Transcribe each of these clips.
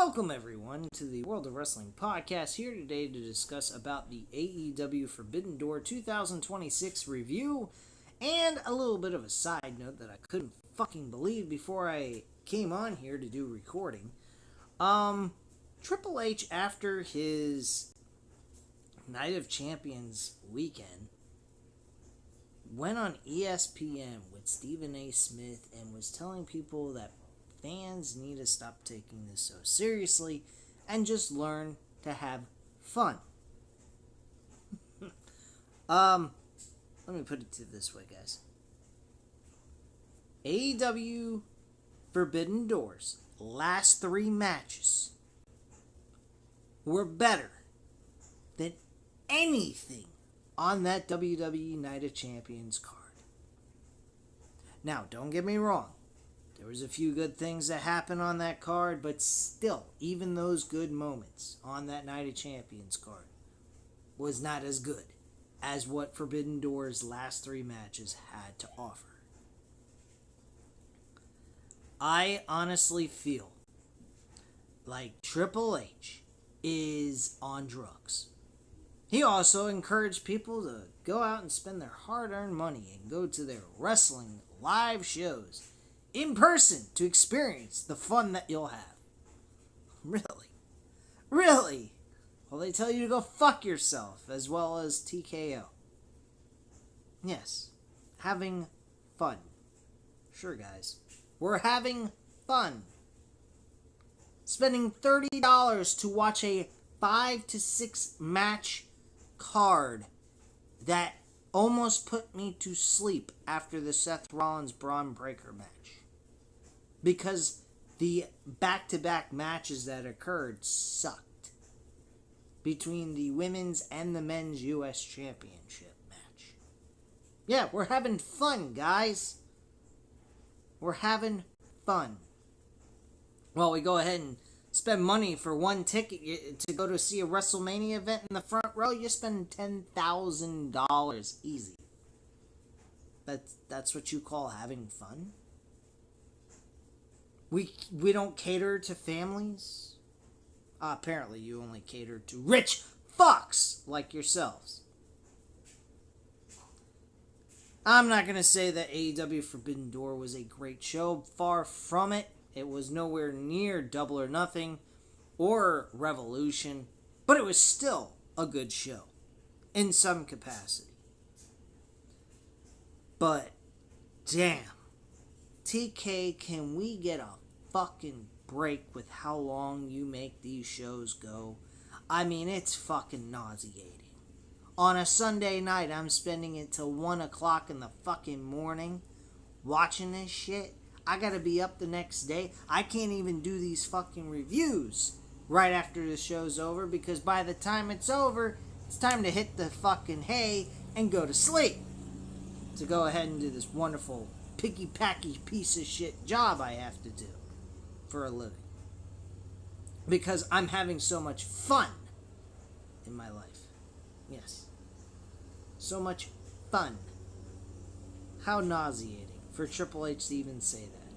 Welcome everyone to the World of Wrestling podcast, here today to discuss about the AEW Forbidden Door 2026 review and a little bit of a side note that I couldn't fucking believe before I came on here to do recording. Triple H, after his Night of Champions weekend, went on ESPN with Stephen A. Smith and was telling people that fans need to stop taking this so seriously and just learn to have fun. Let me put it this way, guys. AEW Forbidden Door's last 3 matches were better than anything on that WWE Night of Champions card. Now, don't get me wrong. There was a few good things that happened on that card, but still, even those good moments on that Night of Champions card was not as good as what Forbidden Door's last 3 matches had to offer. I honestly feel like Triple H is on drugs. He also encouraged people to go out and spend their hard-earned money and go to their wrestling live shows in person to experience the fun that you'll have. Really? Well, they tell you to go fuck yourself, as well as TKO. Yes, having fun. Sure, guys. We're having fun. Spending $30 to watch a 5 to 6 match card that almost put me to sleep after the Seth Rollins Braun Breaker match. Because the back-to-back matches that occurred sucked. Between the women's and the men's U.S. Championship match. Yeah, we're having fun, guys. We're having fun. Well, we go ahead and spend money for one ticket to go to see a WrestleMania event in the front row. You spend $10,000 easy. That's what you call having fun? We don't cater to families? Apparently you only cater to rich fucks like yourselves. I'm not going to say that AEW Forbidden Door was a great show. Far from it. It was nowhere near Double or Nothing or Revolution. But it was still a good show. In some capacity. But, damn. TK, can we get a fucking break with how long you make these shows go? I mean, it's fucking nauseating. On a Sunday night, I'm spending it till 1 o'clock in the fucking morning watching this shit. I gotta be up the next day. I can't even do these fucking reviews right after the show's over, because by the time it's over, it's time to hit the fucking hay and go to sleep. To go ahead and do this wonderful picky-packy piece of shit job I have to do for a living. Because I'm having so much fun in my life. Yes. So much fun. How nauseating for Triple H to even say that.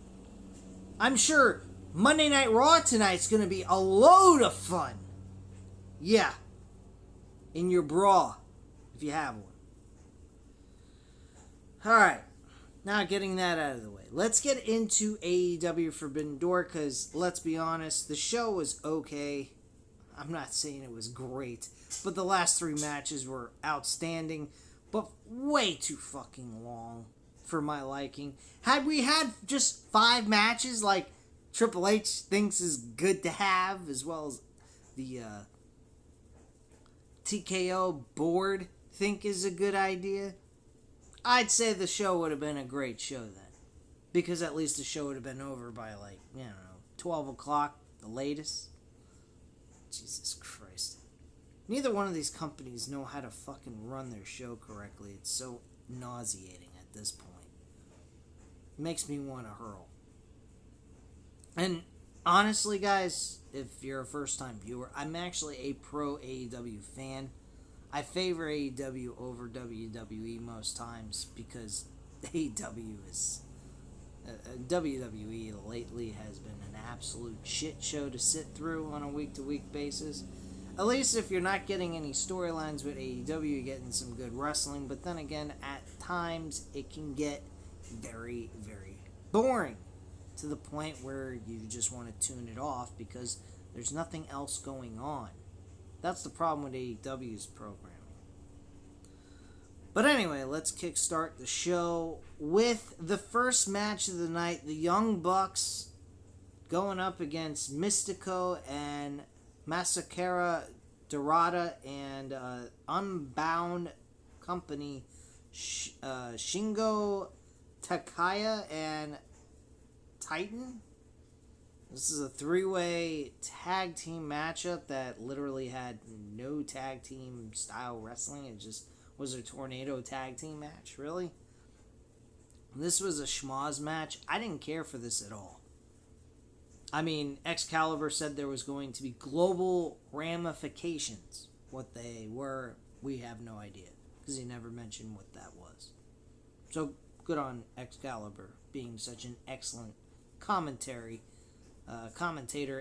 I'm sure Monday Night Raw tonight's going to be a load of fun. Yeah. In your bra, if you have one. Alright. Now, getting that out of the way, let's get into AEW Forbidden Door, because, let's be honest, the show was okay. I'm not saying it was great, but the last 3 matches were outstanding, but way too fucking long for my liking. Had we had just 5 matches like Triple H thinks is good to have, as well as the TKO board think is a good idea, I'd say the show would have been a great show then. Because at least the show would have been over by 12 o'clock, the latest. Jesus Christ. Neither one of these companies know how to fucking run their show correctly. It's so nauseating at this point. It makes me want to hurl. And honestly, guys, if you're a first-time viewer, I'm actually a pro AEW fan. I favor AEW over WWE most times because AEW is WWE lately has been an absolute shit show to sit through on a week-to-week basis. At least if you're not getting any storylines with AEW, you're getting some good wrestling. But then again, at times, it can get very, very boring. To the point where you just want to tune it off because there's nothing else going on. That's the problem with AEW's programming. But anyway, let's kickstart the show with the first match of the night. The Young Bucks going up against Mystico and Masakara Dorada and Unbound Company Shingo Takaya and Titan. This is a three-way tag team matchup that literally had no tag team style wrestling. It just was a tornado tag team match, really. This was a schmoz match. I didn't care for this at all. I mean, Excalibur said there was going to be global ramifications. What they were, we have no idea, because he never mentioned what that was. So, good on Excalibur being such an excellent commentator,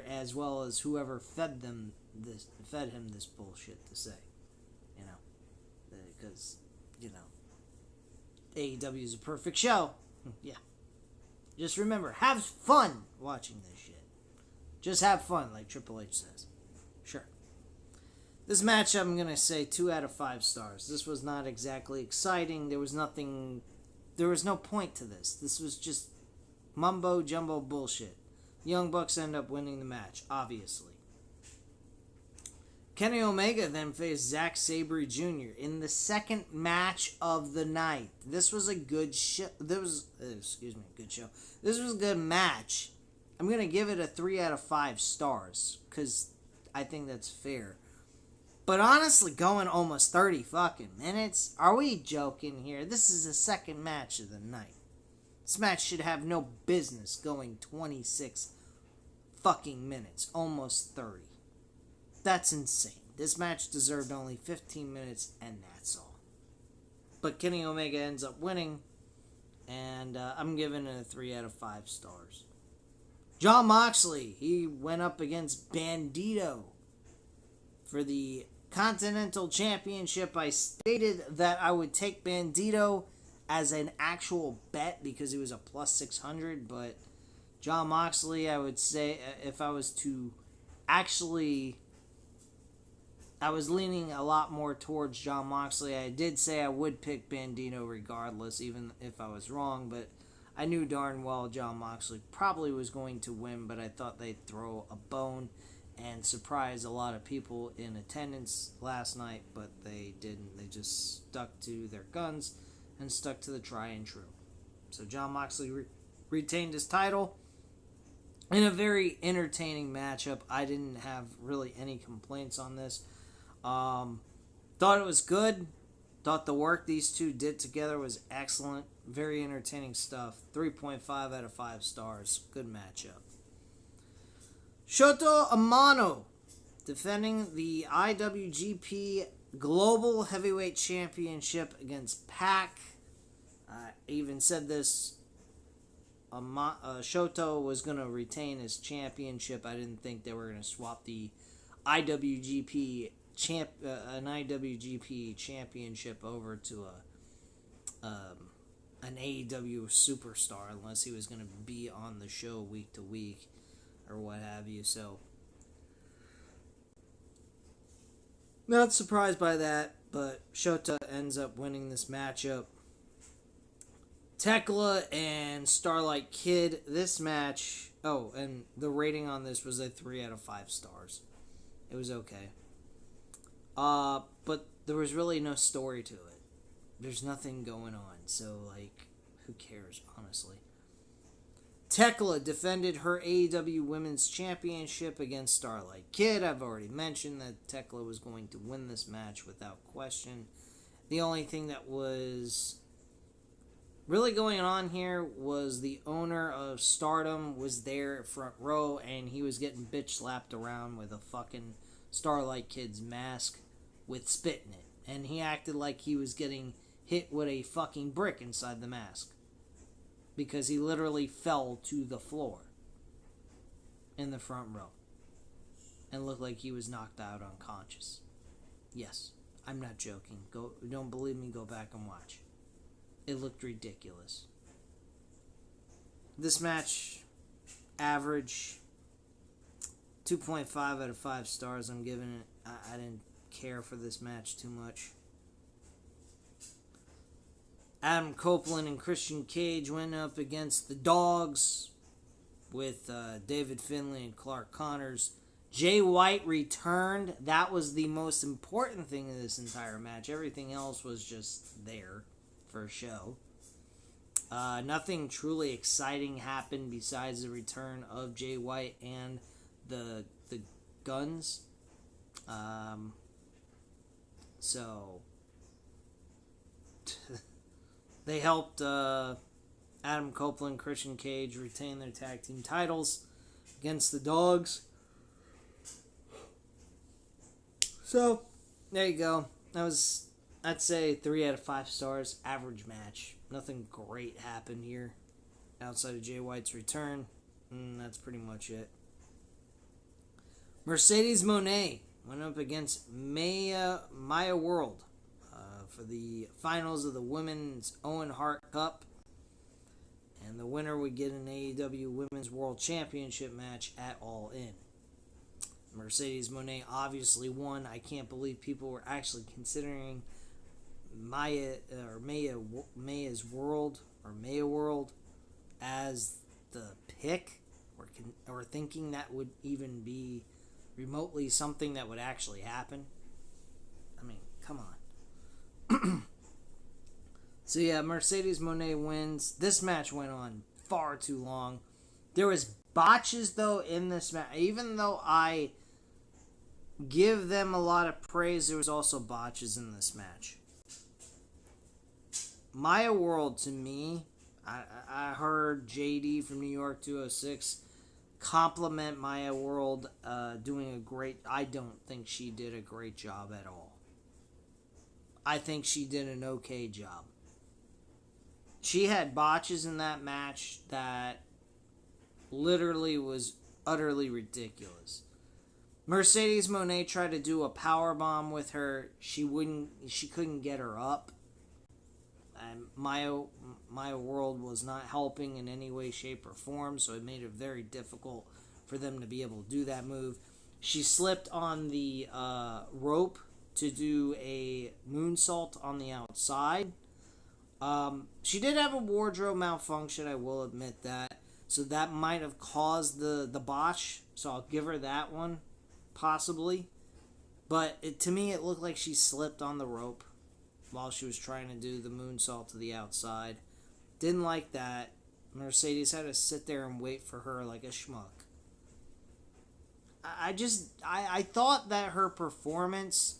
as well as whoever fed him this bullshit to say, because AEW is a perfect show. Yeah, just remember, have fun watching this shit. Just have fun, like Triple H says. Sure. This match, I'm gonna say 2 out of 5 stars. This was not exactly exciting. There was no point to this. This was just mumbo jumbo bullshit. Young Bucks end up winning the match, obviously. Kenny Omega then faced Zack Sabre Jr. in the second match of the night. This was a good show. Good show. This was a good match. I'm going to give it a 3 out of 5 stars, because I think that's fair. But honestly, going almost 30 fucking minutes? Are we joking here? This is the second match of the night. This match should have no business going 26 fucking minutes. Almost 30. That's insane. This match deserved only 15 minutes, and that's all. But Kenny Omega ends up winning, and I'm giving it a 3 out of 5 stars. Jon Moxley, he went up against Bandito for the Continental Championship. I stated that I would take Bandito as an actual bet because he was a plus 600, but Jon Moxley, I would say, if I was to actually, I was leaning a lot more towards Jon Moxley. I did say I would pick Bandito regardless, even if I was wrong, but I knew darn well Jon Moxley probably was going to win, but I thought they'd throw a bone and surprise a lot of people in attendance last night, but they didn't. They just stuck to their guns and stuck to the try and true. So Jon Moxley retained his title in a very entertaining matchup. I didn't have really any complaints on this. Thought it was good. Thought the work these two did together was excellent. Very entertaining stuff. 3.5 out of 5 stars. Good matchup. Shota Umino defending the IWGP Global Heavyweight Championship against Pac. I even said this. Shota was going to retain his championship. I didn't think they were going to swap the IWGP an IWGP championship over to an AEW superstar unless he was going to be on the show week to week or what have you. So, not surprised by that, but Shota ends up winning this matchup. Tekla and Starlight Kid, this match, and the rating on this was a 3 out of 5 stars. It was okay. But there was really no story to it. There's nothing going on, so, who cares, honestly. Tekla defended her AEW Women's Championship against Starlight Kid. I've already mentioned that Tekla was going to win this match without question. The only thing that was really going on here was the owner of Stardom was there front row, and he was getting bitch slapped around with a fucking Starlight Kid's mask with spit in it. And he acted like he was getting hit with a fucking brick inside the mask. because he literally fell to the floor in the front row and looked like he was knocked out unconscious. Yes, I'm not joking. Don't believe me, go back and watch. It looked ridiculous. This match, average 2.5 out of 5 stars. I'm giving it. I didn't care for this match too much. Adam Copeland and Christian Cage went up against the Dogs with David Finlay and Clark Connors. Jay White returned. That was the most important thing in this entire match. Everything else was just there for show. Nothing truly exciting happened besides the return of Jay White and the Guns. So they helped Adam Copeland, Christian Cage retain their tag team titles against the Dogs. So there you go. That was, I'd say, 3 out of 5 stars. Average match. Nothing great happened here outside of Jay White's return. That's pretty much it. Mercedes Moné went up against Maya World for the finals of the Women's Owen Hart Cup. And the winner would get an AEW Women's World Championship match at All In. Mercedes Moné obviously won. I can't believe people were actually considering Maya's World or Maya World as the pick, or thinking that would even be remotely something that would actually happen. I mean, come on. So yeah, Mercedes Moné wins. This match went on far too long. There was botches though in this match. Even though I give them a lot of praise, there was also botches in this match. Maya World, to me, I heard JD from New York 206 compliment Maya World doing a great... I don't think she did a great job at all. I think she did an okay job. She had botches in that match that literally was utterly ridiculous. Mercedes Moné tried to do a powerbomb with her. She couldn't get her up. And Maya World was not helping in any way, shape, or form, so it made it very difficult for them to be able to do that move. She slipped on the rope to do a moonsault on the outside. She did have a wardrobe malfunction, I will admit that. So that might have caused the botch, so I'll give her that one, possibly. But to me, it looked like she slipped on the rope while she was trying to do the moonsault to the outside. Didn't like that. Mercedes had to sit there and wait for her like a schmuck. I thought that her performance,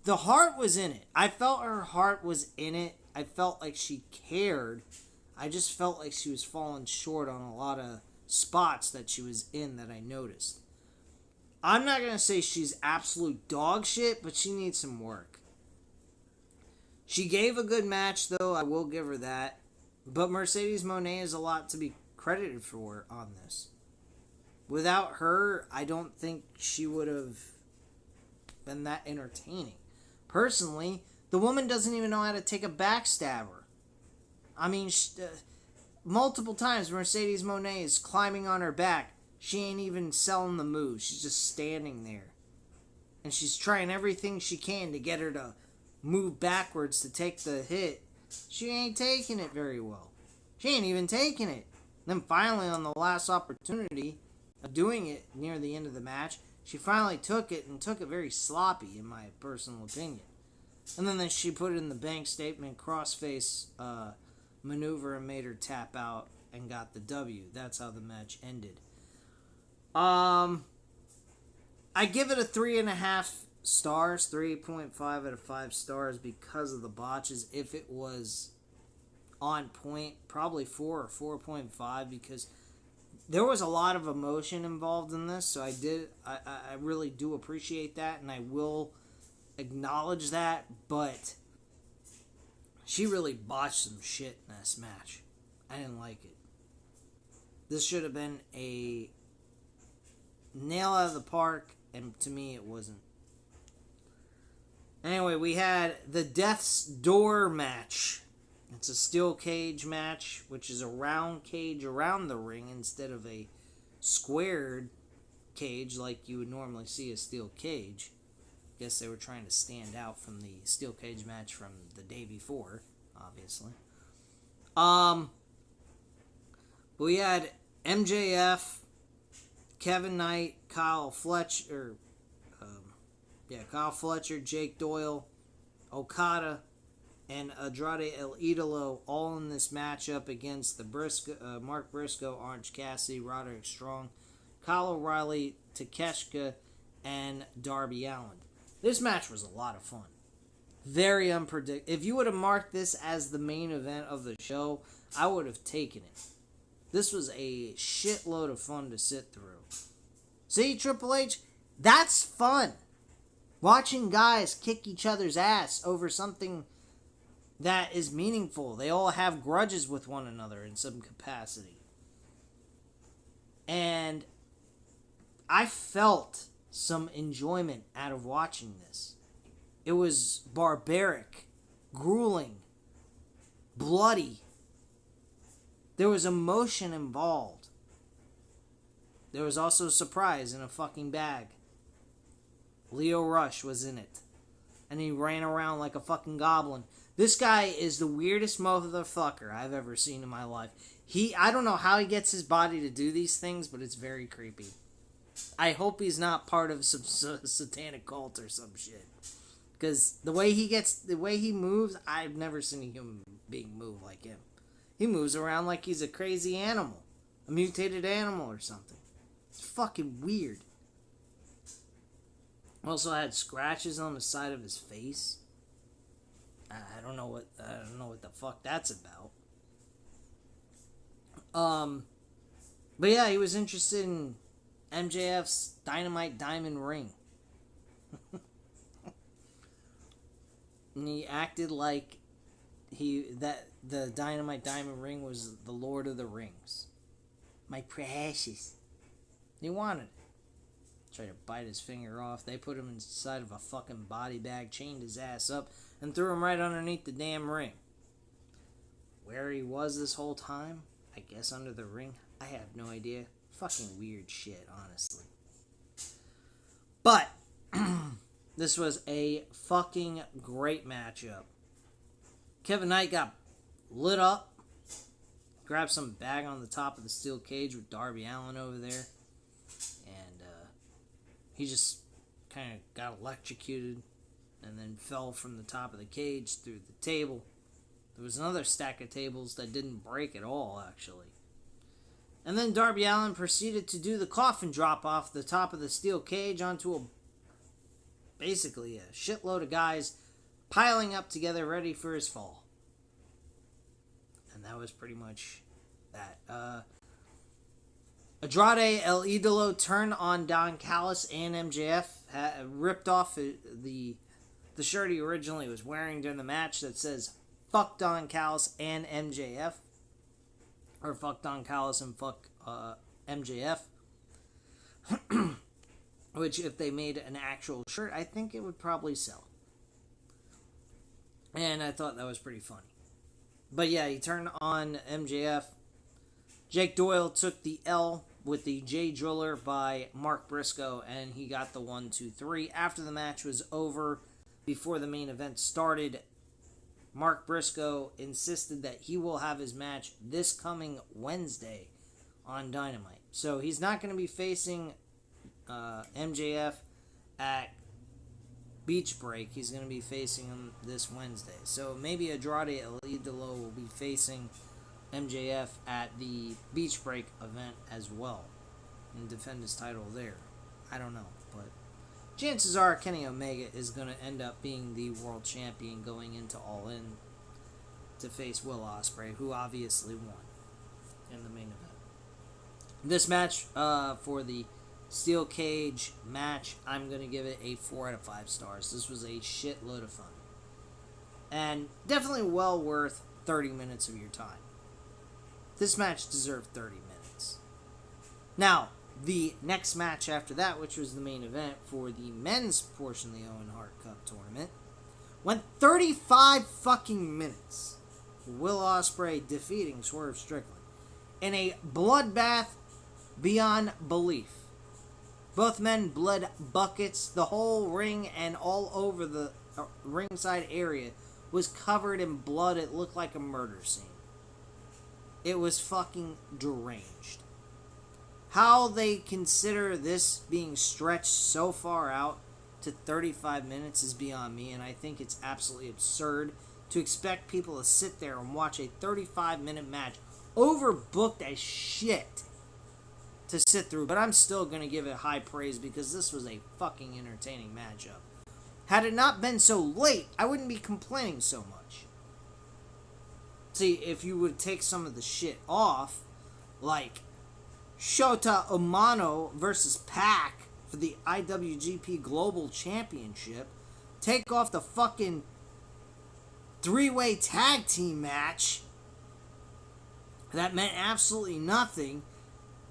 the heart was in it. I felt her heart was in it. I felt like she cared. I just felt like she was falling short on a lot of spots that she was in that I noticed. I'm not going to say she's absolute dog shit, but she needs some work. She gave a good match, though. I will give her that. But Mercedes Moné is a lot to be credited for on this. Without her, I don't think she would have been that entertaining. Personally, the woman doesn't even know how to take a backstabber. I mean, multiple times Mercedes Moné is climbing on her back. She ain't even selling the move. She's just standing there. And she's trying everything she can to get her to move backwards to take the hit. She ain't taking it very well. She ain't even taking it. Then finally, on the last opportunity of doing it near the end of the match, she finally took it and took it very sloppy, in my personal opinion. And then she put it in the bank statement crossface maneuver and made her tap out and got the W. That's how the match ended. I give it a 3.5 stars, 3.5 out of 5 stars because of the botches. If it was on point, probably 4 or 4.5 because there was a lot of emotion involved in this. So I really do appreciate that, and I will acknowledge that, but she really botched some shit in this match. I didn't like it. This should have been a nail out of the park, and to me it wasn't. Anyway, we had the Death's Door match. It's a steel cage match, which is a round cage around the ring instead of a squared cage like you would normally see a steel cage. I guess they were trying to stand out from the steel cage match from the day before, obviously. We had MJF, Kevin Knight, Kyle Fletcher, Jake Doyle, Okada, and Andrade El Idolo all in this matchup against the Mark Briscoe, Orange Cassidy, Roderick Strong, Kyle O'Reilly, Takeshita, and Darby Allin. This match was a lot of fun. Very unpredictable. If you would have marked this as the main event of the show, I would have taken it. This was a shitload of fun to sit through. See, Triple H? That's fun. Watching guys kick each other's ass over something that is meaningful. They all have grudges with one another in some capacity. And I felt some enjoyment out of watching this. It was barbaric, grueling, bloody. There was emotion involved. There was also surprise in a fucking bag. Leo Rush was in it. And he ran around like a fucking goblin. This guy is the weirdest motherfucker I've ever seen in my life. I don't know how he gets his body to do these things, but it's very creepy. I hope he's not part of some satanic cult or some shit. Because the way he moves, I've never seen a human being move like him. He moves around like he's a crazy animal. A mutated animal or something. It's fucking weird. Also had scratches on the side of his face. I don't know what the fuck that's about. But yeah, he was interested in MJF's Dynamite Diamond Ring. And he acted like the Dynamite Diamond Ring was the Lord of the Rings. My precious. He wanted it. Tried to bite his finger off. They put him inside of a fucking body bag, chained his ass up, and threw him right underneath the damn ring. Where he was this whole time? I guess under the ring? I have no idea. Fucking weird shit, honestly. But this was a fucking great matchup. Kevin Knight got lit up. Grabbed some bag on the top of the steel cage with Darby Allin over there. And he just kind of got electrocuted and then fell from the top of the cage through the table. There was another stack of tables that didn't break at all, actually. And then Darby Allin proceeded to do the coffin drop off the top of the steel cage onto basically a shitload of guys piling up together ready for his fall. And that was pretty much that. Andrade El Idolo turned on Don Callis and MJF, ripped off the shirt he originally was wearing during the match that says fuck Don Callis and MJF. Or fuck Don Callis and fuck MJF. Which, if they made an actual shirt, I think it would probably sell. And I thought that was pretty funny. But yeah, he turned on MJF. Jake Doyle took the L with the J Driller by Mark Briscoe, and he got the 1, 2, 3. After the match was over, before the main event started, Mark Briscoe insisted that he will have his match this coming Wednesday on Dynamite. So he's not going to be facing MJF at Beach Break. He's going to be facing him this Wednesday. So maybe Andrade El Idolo will be facing MJF at the Beach Break event as well and defend his title there. I don't know, but chances are Kenny Omega is going to end up being the world champion going into All In to face Will Ospreay, who obviously won in the main event. This match for the Steel Cage match, I'm going to give it a 4 out of 5 stars. This was a shitload of fun. And definitely well worth 30 minutes of your time. This match deserved 30 minutes. Now, the next match after that, which was the main event for the men's portion of the Owen Hart Cup tournament, went 35 fucking minutes. Will Ospreay defeating Swerve Strickland in a bloodbath beyond belief. Both men bled buckets. The whole ring and all over the ringside area was covered in blood. It looked like a murder scene. It was fucking deranged. How they consider this being stretched so far out to 35 minutes is beyond me, and I think it's absolutely absurd to expect people to sit there and watch a 35-minute match overbooked as shit to sit through, but I'm still going to give it high praise because this was a fucking entertaining matchup. Had it not been so late, I wouldn't be complaining so much. See, if you would take some of the shit off, like Shota Umino versus Pac for the IWGP Global Championship, take off the fucking three-way tag team match that meant absolutely nothing,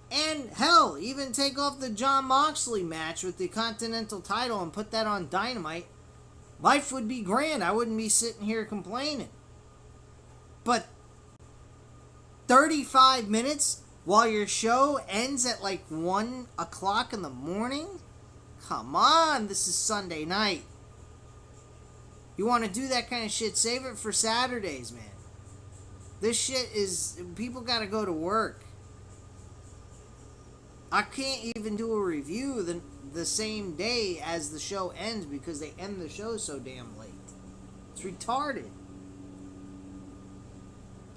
and hell, even take off the Jon Moxley match with the Continental title and put that on Dynamite, life would be grand. I wouldn't be sitting here complaining. But 35 minutes while your show ends at like 1 o'clock in the morning? Come on, this is Sunday night. You want to do that kind of shit, save it for Saturdays, man. This shit is, people gotta go to work. I can't even do a review the same day as the show ends because they end the show so damn late. It's retarded.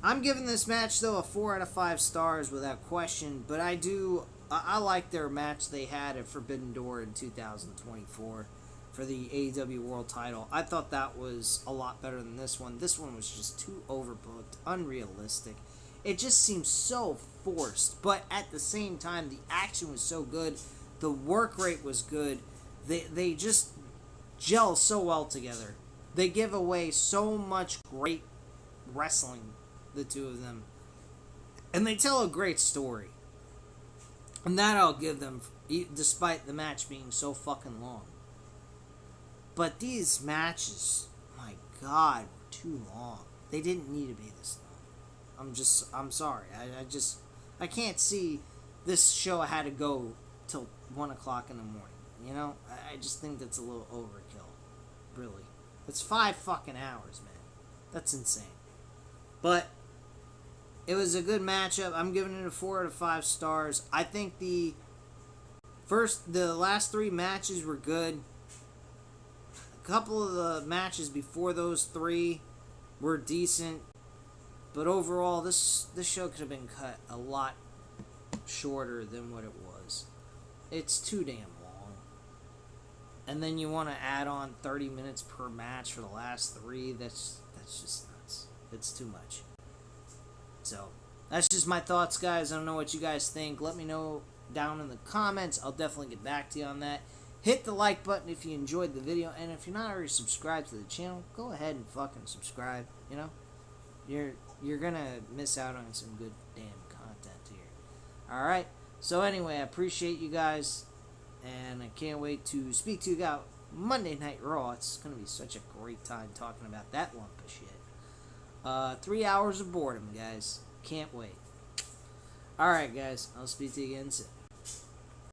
I'm giving this match, though, a 4 out of 5 stars without question, but I like their match they had at Forbidden Door in 2024 for the AEW World title. I thought that was a lot better than this one. This one was just too overbooked, unrealistic. It just seems so forced, but at the same time, the action was so good, the work rate was good, they just gel so well together. They give away so much great wrestling, the two of them, and they tell a great story, and that I'll give them, despite the match being so fucking long. But these matches, my God, were too long. They didn't need to be this long. I'm sorry. I can't see this show had to go till 1 o'clock in the morning. You know? I just think that's a little overkill. Really. It's 5 fucking hours, man. That's insane. But it was a good matchup. I'm giving it a 4 out of 5 stars. I think the last 3 matches were good. A couple of the matches before those 3 were decent. But overall, this show could have been cut a lot shorter than what it was. It's too damn long. And then you want to add on 30 minutes per match for the last 3. That's just nuts. It's too much. So, that's just my thoughts, guys. I don't know what you guys think. Let me know down in the comments. I'll definitely get back to you on that. Hit the like button if you enjoyed the video. And if you're not already subscribed to the channel, go ahead and fucking subscribe. You know? You're gonna miss out on some good damn content here. Alright, so anyway, I appreciate you guys, and I can't wait to speak to you about Monday Night Raw. It's gonna be such a great time talking about that lump of shit. 3 hours of boredom, guys. Can't wait. Alright, guys, I'll speak to you again soon.